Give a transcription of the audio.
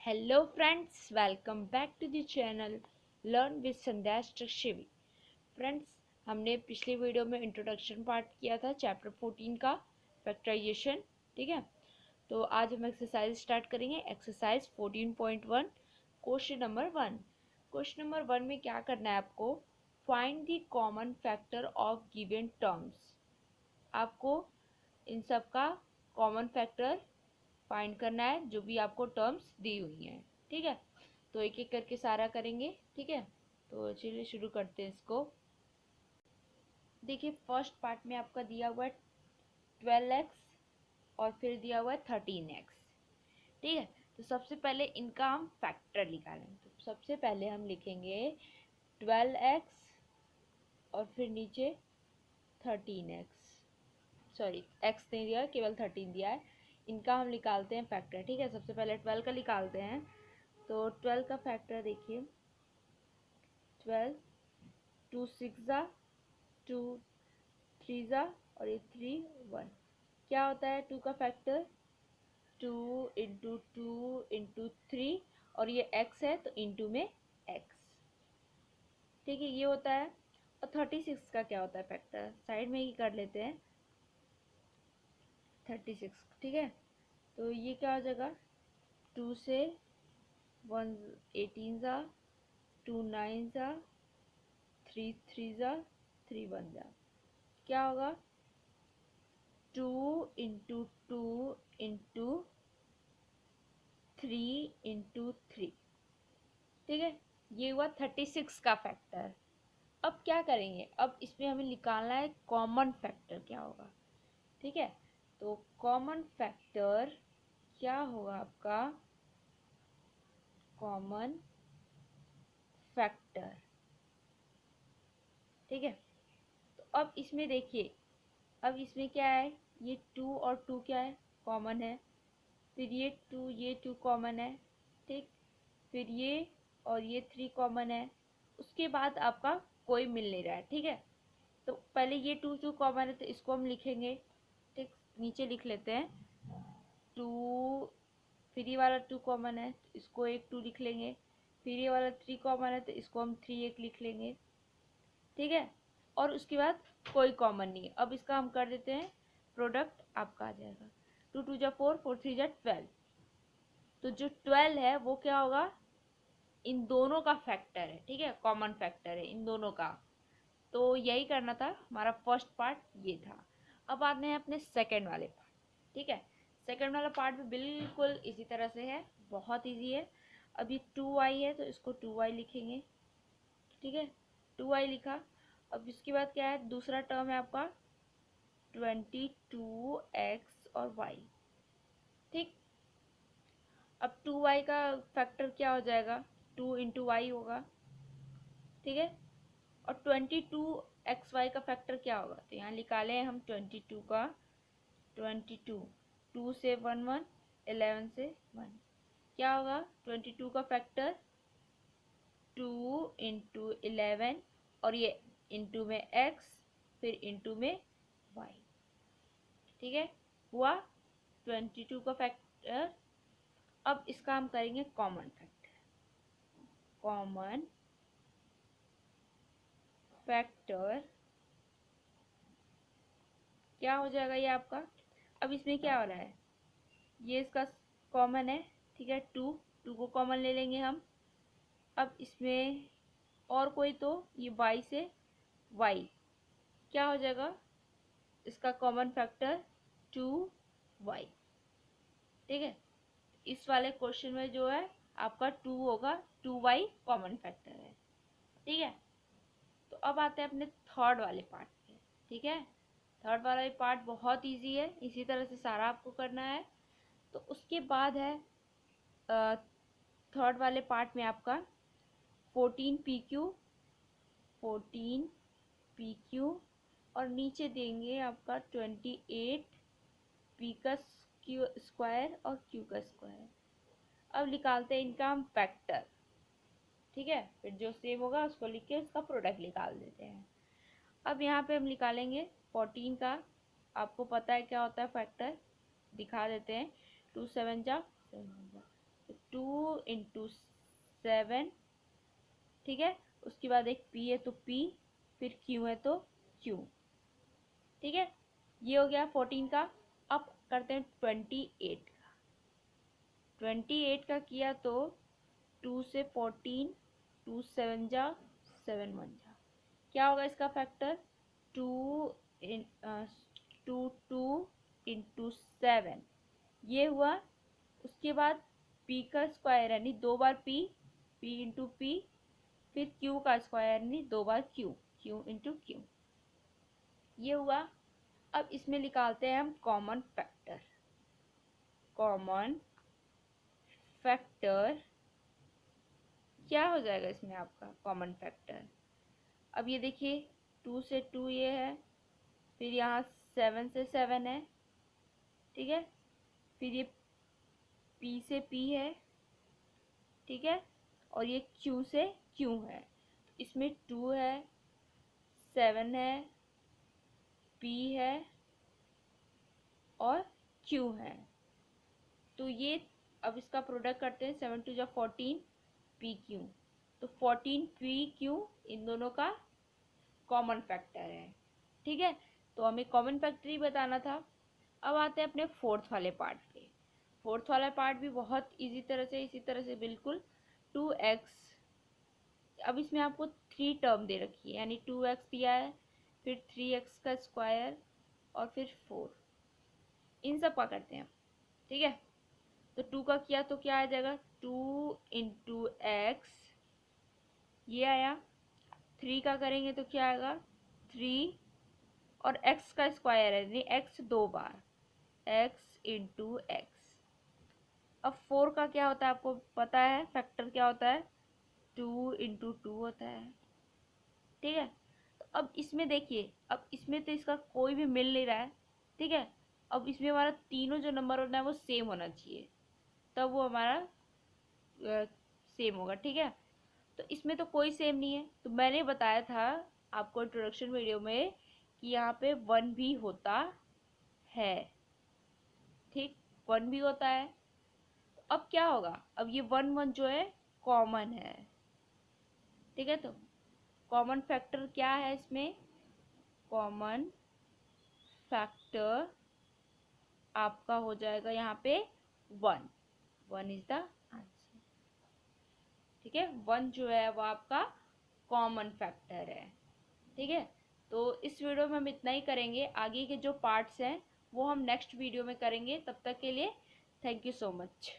Hello friends, welcome back to the channel learn with Sandhya Shivi. Friends, हमने पिछली video में introduction part किया था चैप्टर 14 का फैक्टराइजेशन। ठीक है, तो आज हम एक्सरसाइज स्टार्ट करेंगे। Exercise 14.1 question number 1। Question number 1 में क्या करना है आपको? Find the common factor of given terms. आपको इन सब का कॉमन फैक्टर फाइंड करना है जो भी आपको टर्म्स दी हुई हैं। ठीक है, तो एक एक करके सारा करेंगे। ठीक है, तो चलिए शुरू करते हैं इसको। देखिए, फर्स्ट पार्ट में आपका दिया हुआ है 12x और फिर दिया हुआ है 13x। ठीक है, तो सबसे पहले इनका हम फैक्टर निकालेंगे। तो सबसे पहले हम लिखेंगे 12x और फिर नीचे 13x। सॉरी, x नहीं दिया, केवल 13 दिया है। इनका हम निकालते हैं फैक्टर। ठीक है, सबसे पहले 12 का निकालते हैं। तो 12 का फैक्टर देखिए, 12, 2 6 ज़ा, 2 3 ज़ा और ये 3 1। क्या होता है 2 का फैक्टर? 2 इंटू 2 इंटू 3 और ये x है तो इंटू में x। ठीक है, ये होता है। और 36 का क्या होता है फैक्टर? साइड में ही कर लेते हैं 36। ठीक है, तो ये क्या हो जाएगा? 2 से 1 18 ज़ा, 2 9 ज़ा, 3 3 ज़ा, 3 1 ज़ा। क्या होगा? 2 इंटू 2 इंटू 3 इंटू 3। ठीक है, ये हुआ 36 का फैक्टर। अब क्या करेंगे? अब इसमें हमें निकालना है कॉमन फैक्टर क्या होगा। ठीक है, तो कॉमन फैक्टर क्या होगा आपका? Common factor. ठीक है, तो अब इसमें देखिए, अब इसमें क्या है? ये 2 और 2 क्या है? कॉमन है। फिर ये 2 कॉमन है। ठीक, फिर ये और ये 3 कॉमन है। उसके बाद आपका कोई मिल नहीं रहा है। ठीक है, तो पहले ये 2 कॉमन है तो इसको हम लिखेंगे। ठीक, नीचे लिख लेते हैं 2। फिर ये वाला 2 कॉमन है तो इसको एक 2 लिख लेंगे। फिर ये वाला 3 कॉमन है तो इसको हम 3 एक लिख लेंगे। ठीक है, और उसके बाद कोई कॉमन नहीं है। अब इसका हम कर देते हैं प्रोडक्ट, आपका आ जाएगा 2 2 जा 4, 4 3 जा 12। तो जो 12 है वो क्या होगा? इन दोनों का फैक्टर है। ठीक है, कॉमन फैक्टर है इन दोनों का। तो यही करना था, हमारा फर्स्ट पार्ट ये था। अब आते हैं अपने सेकंड वाले पार्ट। ठीक है, सेकंड वाला पार्ट भी बिल्कुल इसी तरह से है, बहुत इजी है। अब ये 2y है तो इसको 2y लिखेंगे। ठीक है, 2y लिखा। अब इसके बाद क्या है? दूसरा टर्म है आपका 22x और y। ठीक, अब 2y का फैक्टर क्या हो जाएगा? 2 इंटू वाई होगा। ठीक है, और 22xy का फैक्टर क्या होगा? तो यहाँ निकाले हैं हम 22 का। 22, 2 से 1 1, 11 से 1। क्या होगा 22 का फैक्टर? 2 इंटू 11 और ये इंटू में x, फिर इंटू में y। ठीक है, हुआ 22 का फैक्टर। अब इसका हम करेंगे कॉमन फैक्टर। कॉमन फैक्टर क्या हो जाएगा ये आपका? अब इसमें क्या हो रहा है? ये इसका कॉमन है। ठीक है, 2 को कॉमन ले लेंगे हम। अब इसमें और कोई, तो ये y से y क्या हो जाएगा? इसका कॉमन फैक्टर 2y। ठीक है, इस वाले क्वेश्चन में जो है आपका 2 होगा, 2y कॉमन फैक्टर है। ठीक है, तो अब आते हैं अपने थर्ड वाले पार्ट पे। ठीक है, थर्ड वाला पार्ट बहुत इजी है, इसी तरह से सारा आपको करना है। तो उसके बाद है थर्ड वाले पार्ट में आपका 14pq, 14pq और नीचे देंगे आपका 28p का स्क्वायर और q का स्क्वायर। अब निकालते हैं इनका हम फैक्टर। ठीक है, फिर जो सेम होगा उसको लिख के उसका प्रोडक्ट निकाल देते हैं। अब यहाँ पे हम निकालेंगे 14 का। आपको पता है क्या होता है फैक्टर, दिखा देते हैं। 2 7 जा 7 1 जा, 2 × 7, ठीक है। उसके बाद एक P है तो P, फिर Q है तो Q, ठीक है। ये हो गया 14 का। अब करते हैं 28 का। 28 का किया तो 2 से 14, 2 7 जा 7 1 जा, क्या होगा इसका फैक्टर? 2 इन 2 × ये हुआ। उसके बाद P का स्क्वायर यानी 2 बार P, P × P, फिर Q का स्क्वायर यानी 2 बार Q, Q × Q, ये हुआ। अब इसमें निकालते हैं हम कॉमन फैक्टर। कॉमन फैक्टर क्या हो जाएगा इसमें आपका कॉमन फैक्टर? अब ये देखिए 2 से 2 ये है, फिर यहाँ 7 से 7 है, ठीक है। फिर ये P से P है, ठीक है, और ये Q से Q है। इसमें 2 है, 7 है, P है और Q है। तो ये अब इसका प्रोडक्ट करते हैं। 7 2 जा 14 PQ, तो 14 PQ इन दोनों का कॉमन फैक्टर है, ठीक है। तो हमें कॉमन फैक्टर ही बताना था। अब आते हैं अपने फोर्थ वाले पार्ट पे। फोर्थ वाला पार्ट भी बहुत इसी तरह से बिल्कुल 2x। अब इसमें आपको 3 टर्म दे रखी है, यानी 2x दिया है, फिर 3x का स्क्वायर और फिर 4। इन सब का करते हैं, ठीक है। तो 2 का किया तो क्या आ जाएगा? 2 × x, ये आया। 3 का करेंगे तो क्या आएगा? 3 और x का स्क्वायर है यानी x 2 बार, x × x। अब 4 का क्या होता है आपको पता है? फैक्टर क्या होता है? 2 × 2 होता है, ठीक है। तो अब इसमें देखिए, अब इसमें तो इसका कोई भी मिल नहीं रहा है, ठीक है। अब इसमें हमारा तीनों जो नंबर होना है वो सेम होना चाहिए, तब वो हमारा सेम होगा, ठीक है। तो इसमें तो कोई सेम नहीं है, तो मैंने बताया था आपको इंट्रोडक्शन वीडियो में कि यहाँ पे 1 भी होता है, ठीक, 1 भी होता है। तो अब क्या होगा? अब ये 1 1 जो है कॉमन है, ठीक है। तो कॉमन फैक्टर क्या है इसमें? कॉमन फैक्टर आपका हो जाएगा यहाँ पे 1। 1 इज द आंसर, ठीक है। 1 जो है वो आपका कॉमन फैक्टर है, ठीक है। तो इस वीडियो में हम इतना ही करेंगे। आगे के जो पार्ट्स हैं वो हम नेक्स्ट वीडियो में करेंगे। तब तक के लिए थैंक यू सो मच।